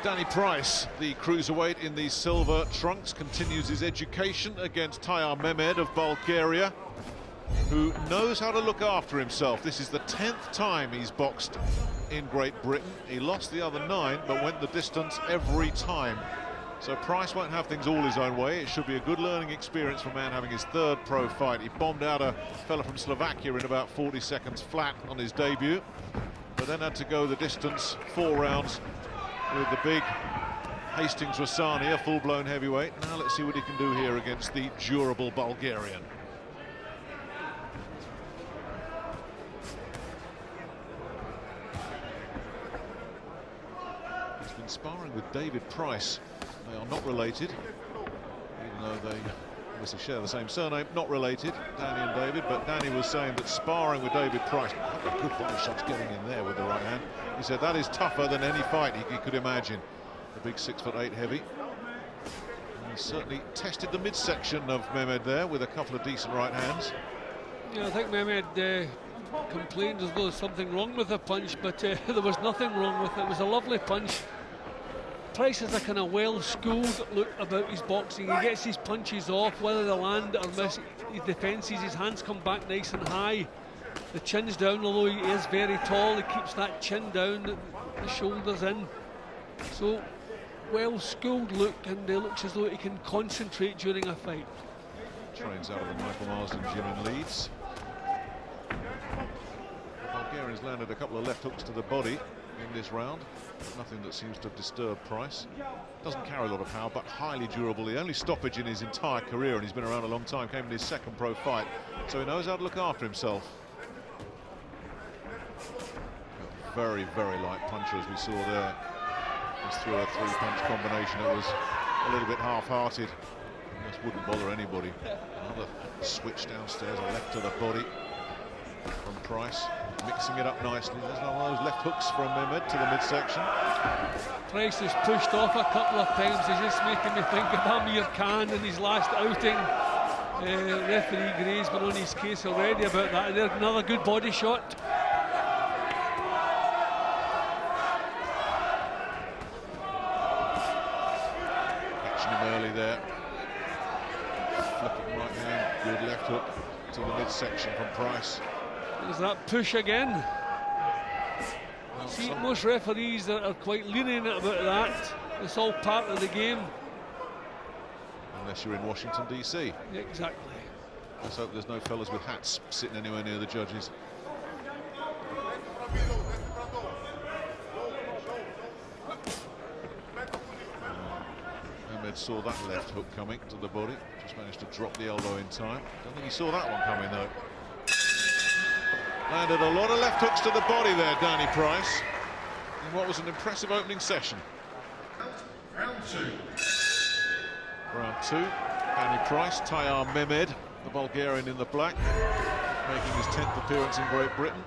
Danny Price, the cruiserweight in the silver trunks, continues his education against Tayar Mehmed of Bulgaria, who knows how to look after himself. This is the 10th time he's boxed in Great Britain. He lost the other 9, but went the distance every time. So Price won't have things all his own way. It should be a good learning experience for a man having his 3rd pro fight. He bombed out a fella from Slovakia in about 40 seconds flat on his debut, but then had to go the distance 4 rounds with the big Hastings Rassani, a full-blown heavyweight. Now let's see what he can do here against the durable Bulgarian. He's been sparring with David Price. They are not related, even though they obviously share the same surname. Not related, Danny and David, but Danny was saying that sparring with David Price, good body shots getting in there with the right hand. He said that is tougher than any fight he could imagine. The big 6'8" heavy. And he certainly tested the midsection of Mehmed there with a couple of decent right hands. Yeah, I think Mehmed complained as though there was something wrong with the punch, but there was nothing wrong with it. It was a lovely punch. Price has a kind of well-schooled look about his boxing. He gets his punches off, whether they land or miss. He defences, his hands come back nice and high. The chin's down, although he is very tall. He keeps that chin down, the shoulders in. So, well-schooled look, and it looks as though he can concentrate during a fight. Trains out of the Michael Marsden gym in Leeds. The Bulgarians landed a couple of left hooks to the body in this round. Nothing that seems to have disturbed Price. Doesn't carry a lot of power, but highly durable. The only stoppage in his entire career, and he's been around a long time, came in his 2nd pro fight. So he knows how to look after himself. A very, very light puncher, as we saw there. Just threw a 3-punch combination. It was a little bit half-hearted. This wouldn't bother anybody. Another switch downstairs, a left to the body from Price. Mixing it up nicely. There's one of those left hooks from Mehmed to the midsection. Price has pushed off a couple of times. He's just making me think of Amir Khan in his last outing. Referee Gray's been on his case already about that. And there's another good body shot. Catching him early there. Flipping right hand. Good left hook to the midsection from Price. There's that push again. Well, see, most referees are quite lenient about that. It's all part of the game. Unless you're in Washington, D.C. Exactly. Let's hope there's no fellas with hats sitting anywhere near the judges. Mehmed saw that left hook coming to the body. Just managed to drop the elbow in time. Don't think he saw that one coming, though. Landed a lot of left hooks to the body there, Danny Price, in what was an impressive opening session. Round 2. Round 2, Danny Price, Tayar Mehmed, the Bulgarian in the black, making his 10th appearance in Great Britain.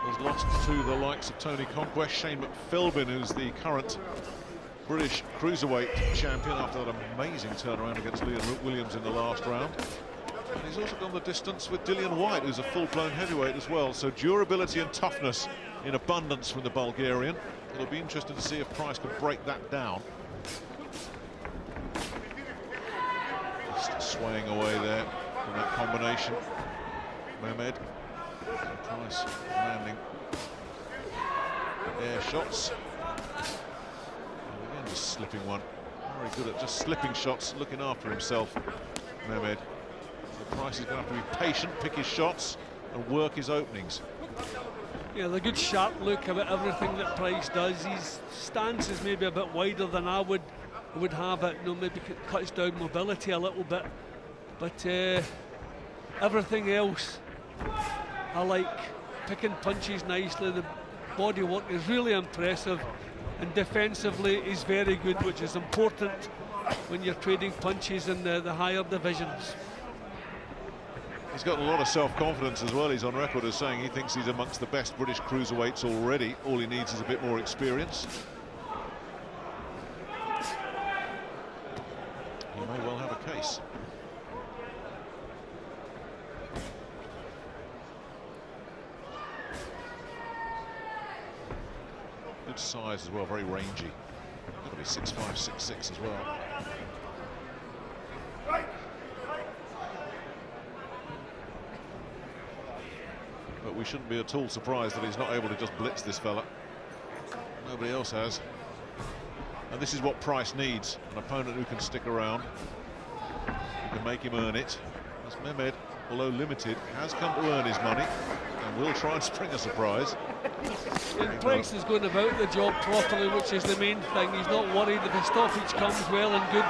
Has lost to the likes of Tony Conquest, Shane McPhilbin, who's the current British cruiserweight champion after that amazing turnaround against Liam Williams in the last round. And he's also gone the distance with Dillian White, who's a full-blown heavyweight as well. So durability and toughness in abundance from the Bulgarian. It'll be interesting to see if Price can break that down. Just swaying away there from that combination. Mehmed and Price landing air shots. And again, just slipping one. Very good at just slipping shots, looking after himself, Mehmed. So Price is going to have to be patient, pick his shots, and work his openings. Yeah, the good sharp look about everything that Price does. His stance is maybe a bit wider than I would have it. You know, maybe cuts down mobility a little bit, but everything else, I like. Picking punches nicely. The body work is really impressive, and defensively is very good, which is important when you're trading punches in the higher divisions. He's got a lot of self-confidence as well. He's on record as saying he thinks he's amongst the best British cruiserweights already. All he needs is a bit more experience. He may well have a case. good size as well, very rangy. Got to be 6'5", 6'6" as well. But we shouldn't be at all surprised that he's not able to just blitz this fella. Nobody else has. And this is what Price needs, an opponent who can stick around, who can make him earn it. As Mehmed, although limited, has come to earn his money and will try and spring a surprise. And Price is going about the job properly, which is the main thing. He's not worried if the stoppage comes well and good.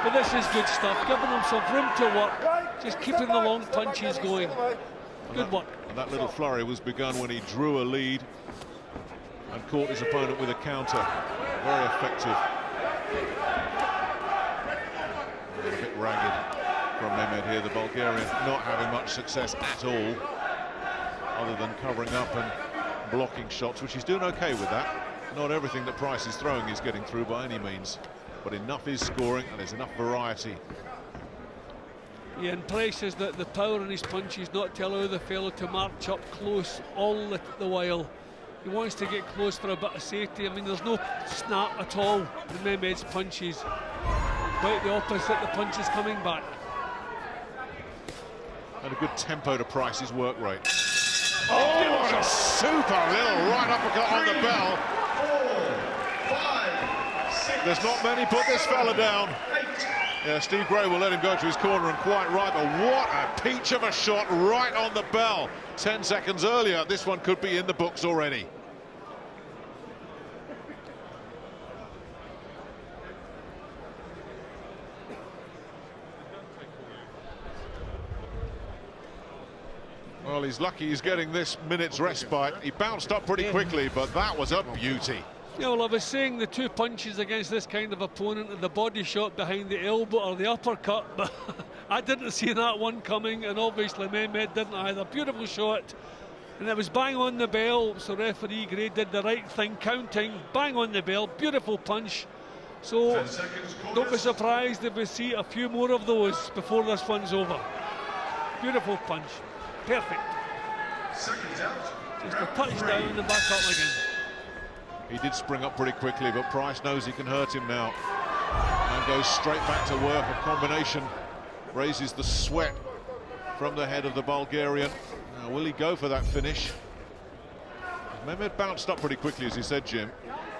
But this is good stuff, giving himself room to work, just keeping the long punches going. Good work. And that little flurry was begun when he drew a lead and caught his opponent with a counter. Very effective. And a bit ragged from Mehmed here, the Bulgarian not having much success at all, other than covering up and blocking shots, which he's doing okay with that. Not everything that Price is throwing is getting through by any means, but enough is scoring and there's enough variety. Yeah, and Price has the power in his punches not to allow the fellow to march up close all the while. He wants to get close for a bit of safety. I mean, there's no snap at all in Mehmed's punches. Quite the opposite, the punch is coming back. And a good tempo to Price's work rate. Oh, what a super little right uppercut on the bell. 4, 5, 6. There's not many put this fella down. Yeah, Steve Gray will let him go to his corner, and quite right, but what a peach of a shot right on the bell. 10 seconds earlier, this one could be in the books already. Well, he's lucky he's getting this minute's respite. He bounced up pretty quickly, but that was a beauty. Yeah, well, I was saying the two punches against this kind of opponent, and the body shot behind the elbow or the uppercut, but I didn't see that one coming, and obviously Mehmed didn't either. Beautiful shot, and it was bang on the bell, so referee Gray did the right thing, counting, bang on the bell, beautiful punch. So don't be surprised if we see a few more of those before this one's over. Beautiful punch, perfect. Seconds out. Just a touchdown and back up again. He did spring up pretty quickly, but Price knows he can hurt him now. And goes straight back to work. A combination raises the sweat from the head of the Bulgarian. Now, will he go for that finish? Mehmed bounced up pretty quickly, as he said, Jim,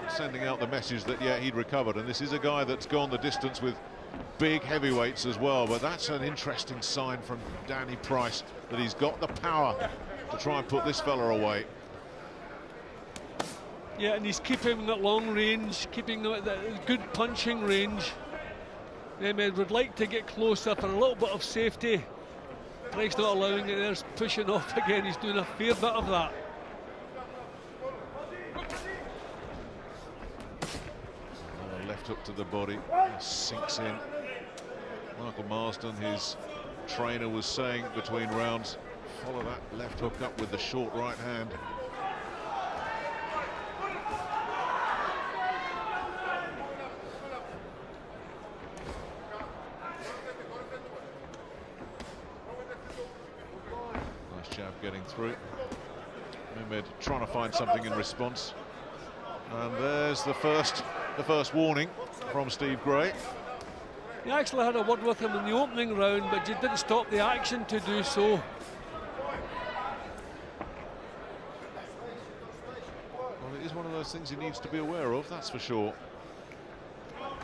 sending out the message that, yeah, he'd recovered. And this is a guy that's gone the distance with big heavyweights as well. But that's an interesting sign from Danny Price, that he's got the power to try and put this fella away. Yeah, and he's keeping that long range, keeping the good punching range. Mehmed would like to get closer for a little bit of safety. Price not allowing it, there's pushing off again. He's doing a fair bit of that. Left hook to the body, sinks in. Michael Marsden, his trainer, was saying between rounds, follow that left hook up with the short right hand. Nice jab getting through. Mehmed trying to find something in response. And there's the first warning from Steve Gray. He actually had a word with him in the opening round, but he didn't stop the action to do so. Well, it is one of those things he needs to be aware of, that's for sure.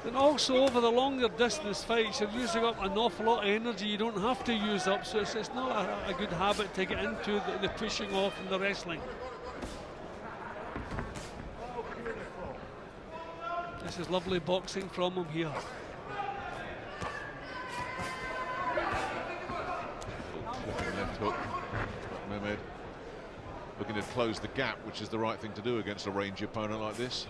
And also, over the longer distance fights, you're using up an awful lot of energy you don't have to use up, so it's not a good habit to get into, the pushing off and the wrestling. This is lovely boxing from him here. Left hook. Mehmed looking to close the gap, which is the right thing to do against a rangy opponent like this.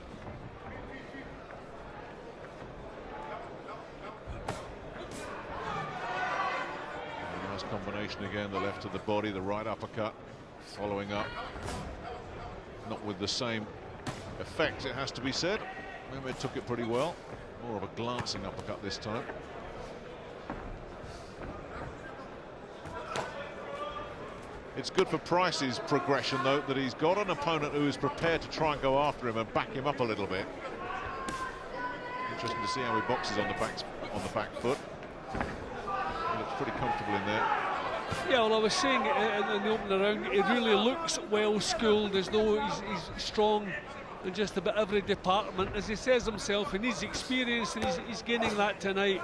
Nice combination again, the left to the body, the right uppercut, following up. Not with the same effect, it has to be said. Mehmed took it pretty well. More of a glancing uppercut this time. It's good for Price's progression, though, that he's got an opponent who is prepared to try and go after him and back him up a little bit. Interesting to see how he boxes on the back foot. He looks pretty comfortable in there. Yeah, well, I was saying in the opening round, he really looks well schooled, as though he's strong in just about every department. As he says himself, he needs experience, and he's gaining that tonight.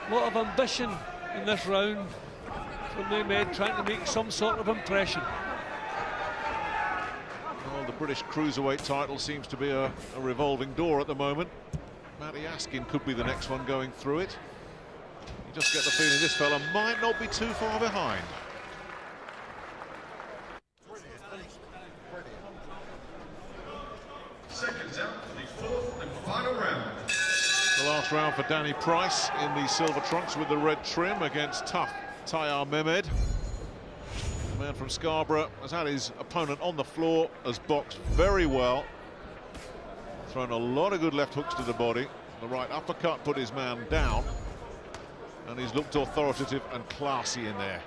A lot of ambition in this round from Mehmed, trying to make some sort of impression. Well, the British Cruiserweight title seems to be a revolving door at the moment. Matty Askin could be the next one going through it. You just get the feeling this fella might not be too far behind. Seconds out for the fourth and final round. The last round for Danny Price in the silver trunks with the red trim against tough Tayar Mehmed. The man from Scarborough has had his opponent on the floor, has boxed very well, thrown a lot of good left hooks to the body. The right uppercut put his man down, and he's looked authoritative and classy in there.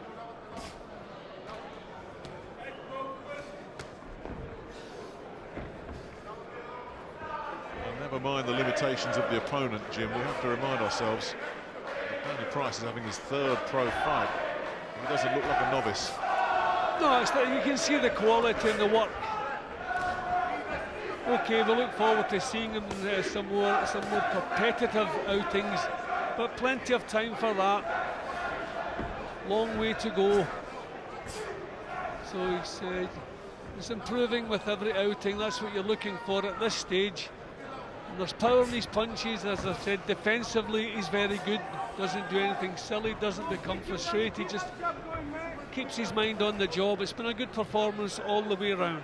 And never mind the limitations of the opponent, Jim, we have to remind ourselves that Danny Price is having his third pro fight. He doesn't look like a novice. No, it's that you can see the quality in the work. Okay, we look forward to seeing him in some more competitive outings, but plenty of time for that. Long way to go. So he's improving with every outing. That's what you're looking for at this stage. And there's power in his punches. As I said, defensively he's very good. Doesn't do anything silly, doesn't become frustrated. He just keeps his mind on the job. It's been a good performance all the way around.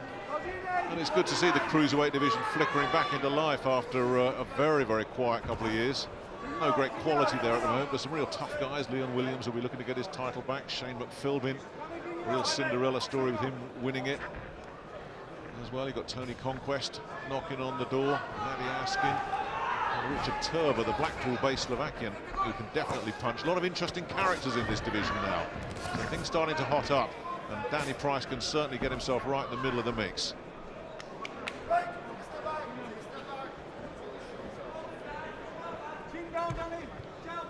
And it's good to see the cruiserweight division flickering back into life after a very, very quiet couple of years. No great quality there at the moment, but some real tough guys. Leon Williams will be looking to get his title back. Shane McPhilbin, real Cinderella story with him winning it. As well, you've got Tony Conquest knocking on the door, Matty Askin, and Richard Turber, the Blackpool-based Slovakian, who can definitely punch. A lot of interesting characters in this division now. So things starting to hot up, and Danny Price can certainly get himself right in the middle of the mix.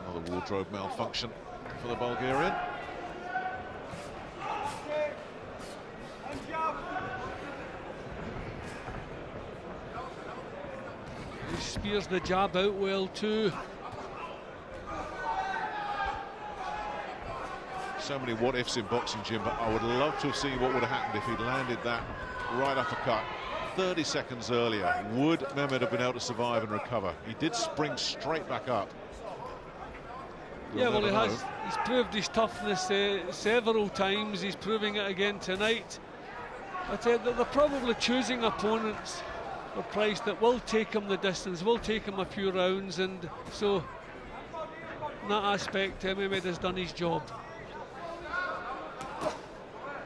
Another wardrobe malfunction for the Bulgarian. He spears the jab out well too. So many what-ifs in boxing, Jim, but I would love to have seen what would have happened if he'd landed that right uppercut 30 seconds earlier. Would Mehmed have been able to survive and recover? He did spring straight back up. Yeah, well, he has. He's proved his toughness several times. He's proving it again tonight. But they're probably choosing opponents for Price that will take him the distance, will take him a few rounds, and so in that aspect, Mehmed has done his job.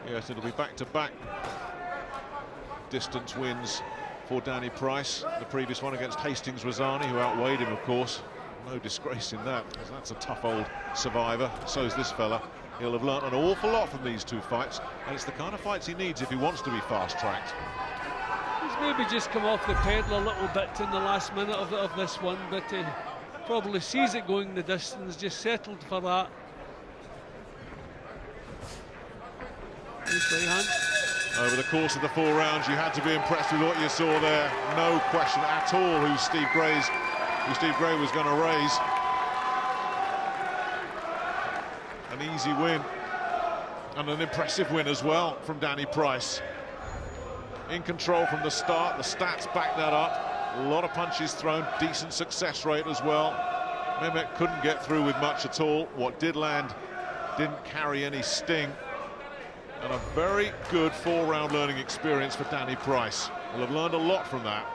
Yes, it'll be back-to-back distance wins for Danny Price. The previous one against Hastings Razani, who outweighed him, of course. No disgrace in that, because that's a tough old survivor. So is this fella. He'll have learnt an awful lot from these two fights, and it's the kind of fights he needs if he wants to be fast-tracked. He's maybe just come off the pedal a little bit in the last minute of this one, but probably sees it going the distance, just settled for that. Nice right hand. Over the course of the 4 rounds, you had to be impressed with what you saw there. No question at all who Steve Gray was going to raise. An easy win, and an impressive win as well from Danny Price. In control from the start, the stats back that up. A lot of punches thrown, decent success rate as well. Mehmed couldn't get through with much at all. What did land didn't carry any sting. And a very good 4-round learning experience for Danny Price. He'll have learned a lot from that.